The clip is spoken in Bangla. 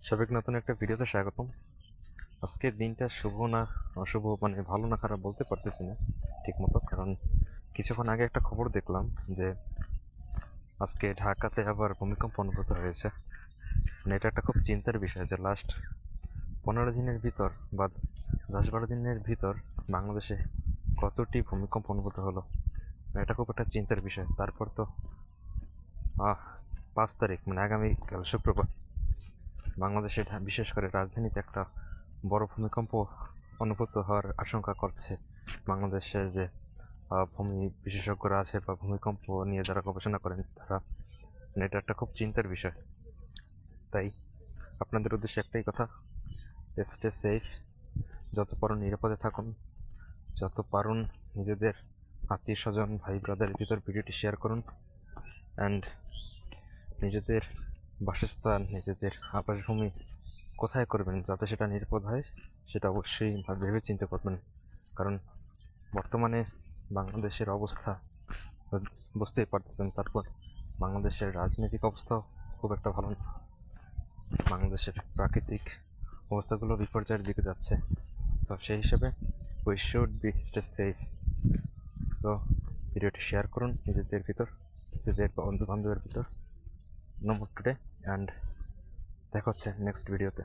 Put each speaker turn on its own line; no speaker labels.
সবাইকে নতুন একটা ভিডিওতে স্বাগতম। আজকের দিনটা শুভ না অশুভ, মানে ভালো না খারাপ বলতে পারতেছি না ঠিক মতো, কারণ কিছুক্ষণ আগে একটা খবর দেখলাম যে আজকে ঢাকাতে আবার ভূমিকম্প অনুভূত হয়েছে। মানে এটা একটা খুব চিন্তার বিষয় যে লাস্ট 15 দিনের ভিতর বা 10-12 দিনের ভিতর বাংলাদেশে কতটি ভূমিকম্প অনুভূত হলো। মানে এটা খুব একটা চিন্তার বিষয়। তারপর তো 5 তারিখ মানে আগামীকাল শুক্রবার বাংলাদেশে বিশেষ করে রাজধানীতে একটা বড় ভূমিকম্প অনুভূত হওয়ার আশঙ্কা করছে বাংলাদেশের যে ভূমি বিশেষজ্ঞরা আছে বা ভূমিকম্প নিয়ে যারা গবেষণা করেন তারা। মানে এটা একটা খুব চিন্তার বিষয়। তাই আপনাদের উদ্দেশ্যে একটাই কথা, স্টে সেফ, যত পারুন নিরাপদে থাকুন, যত পারুন নিজেদের আত্মীয় স্বজন ভাই ব্রাদারের ভিতর ভিডিওটি শেয়ার করুন, অ্যান্ড নিজেদের বাসস্থান নিজেদের আবাসভূমি কোথায় করবেন যাতে সেটা নিরাপদ হয় সেটা অবশ্যই ভেবে চিন্তে করবেন। কারণ বর্তমানে বাংলাদেশের অবস্থা বুঝতেই পারতেছেন। তারপর বাংলাদেশের রাজনৈতিক অবস্থাও খুব একটা ভালো না, বাংলাদেশের প্রাকৃতিক অবস্থাগুলো বিপর্যয়ের দিকে যাচ্ছে। সো সেই হিসেবে we should be stay safe. So ভিডিওটি শেয়ার করুন নিজেদের ভিতর, নিজেদের বন্ধু বান্ধবের ভিতর। নো মোর টুডে, অ্যান্ড দেখা হচ্ছে নেক্সট ভিডিওতে।